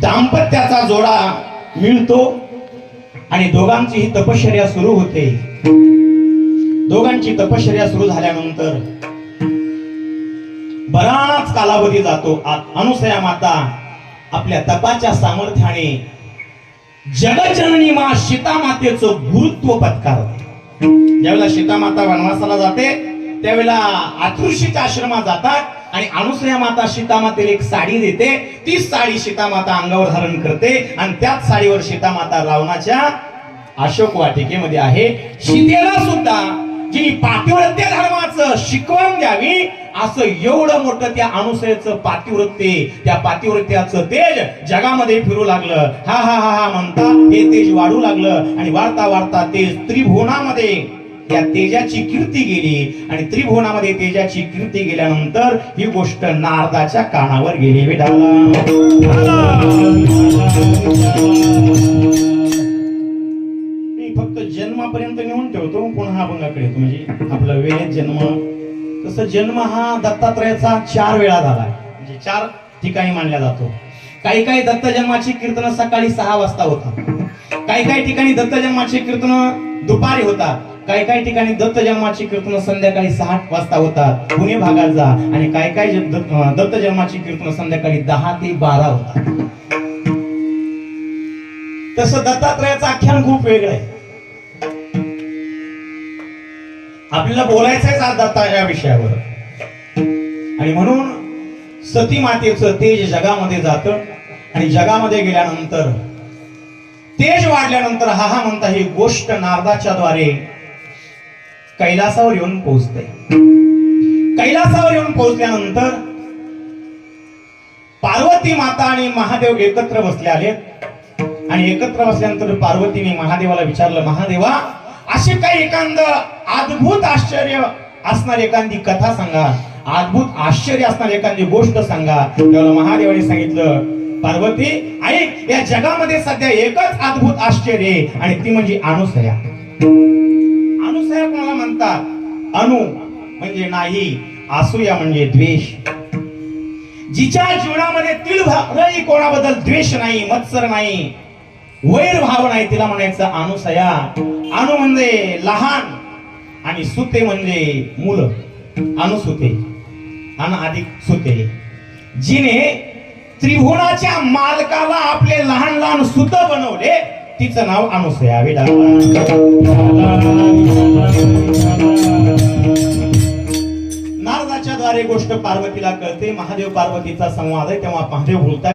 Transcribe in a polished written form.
दाम्पत्याचा जोडा मिळतो आणि दोघांची ही तपश्चर्या सुरू होते। दोघांची तपश्चर्या सुरू झाल्यानंतर बराच कालावधी जातो। अनुसया माता आपल्या तपाच्या सामर्थ्याने जगजननी मा सीता मातेचं गुरुत्व पत्कारते। ज्यावेळेला सीता माता वनवासाला जाते त्यावेळेला आतुर्षीच्या आश्रमात जातात आणि अनुसया माता सीता मातेला एक साडी देते। ती साडी सीता माता अंगावर धारण करते आणि त्याच साडीवर सीता माता रावणाच्या अशोक वाटिकेमध्ये आहे। सीतेला सुद्धा जिनी पातिव्रत्य धर्माचं शिकवण द्यावी असं एवढं मोठं त्या अनुसयेचं पातिव्रत्य, त्या पातिव्रत्याचं तेज जगामध्ये फिरू लागलं। हा हा हा हा म्हणता हे तेज वाढू लागलं आणि वाढता वाढता तेज त्रिभुवनामध्ये त्या तेजाची कीर्ती गेली आणि त्रिभुवनामध्ये तेजाची कीर्ती गेल्यानंतर ही गोष्ट नारदाच्या कानावर गेली। फक्त जन्मापर्यंत नेऊन ठेवतो, पुन्हा अभंगाकडे येतो। म्हणजे आपला वेळेत जन्म, तसं जन्म हा दत्तात्रयाचा 4 वेळा झाला, म्हणजे 4 ठिकाणी मानला जातो। काही काही दत्त जन्माची कीर्तन सकाळी 6 वाजता होतात, काही काही ठिकाणी दत्त जन्माची कीर्तन दुपारी होतात, काही काही ठिकाणी दत्त जन्माची कीर्तन संध्याकाळी 6 वाजता होतात पुणे भागात जा, आणि काही काही दत्त जन्माची कीर्तन संध्याकाळी 10 ते 12 होतात। तसं दत्तात्रयाचं आख्यान खूप वेगळं आहे। आपल्याला बोलायचंय आज दत्ता या विषयावर, आणि म्हणून सती मातेचं तेज जगामध्ये जातं आणि जगामध्ये गेल्यानंतर तेज वाढल्यानंतर हा हा म्हणता ही गोष्ट नारदाच्या द्वारे कैलासावर येऊन पोहोचते। कैलासावर येऊन पोहोचल्यानंतर पार्वती माता आणि महादेव एकत्र बसले आलेत आणि एकत्र बसल्यानंतर पार्वतीने महादेवाला विचारलं, महादेवा असे काही एखादं अद्भुत आश्चर्य असणार एखादी कथा सांगा, अद्भुत आश्चर्य असणार एखादी गोष्ट सांगा। त्याला महादेवाने सांगितलं, पार्वती ऐक, या जगामध्ये सध्या एकच अद्भुत आश्चर्य आहे आणि ती म्हणजे अनुसया। अनुसया कोणाला म्हणतात? अनु म्हणजे नाही, असूया म्हणजे द्वेष। जिच्या जीवनामध्ये तिळभरही कोणाबद्दल द्वेष नाही, मत्सर नाही, वैर भाव नाही, तिला म्हणायचं अनुसया। अनु म्हणजे लहान आणि सुते म्हणजे मुलं, अनुसुते अन अधिक सुते। जिने त्रिभुवनाच्या मालकाला आपले लहान लहान सुत बनवले तिचं नाव अनुसया। नारदाच्या द्वारे गोष्ट पार्वतीला कळते। महादेव पार्वतीचा संवाद आहे, तेव्हा महादेव बोलतात,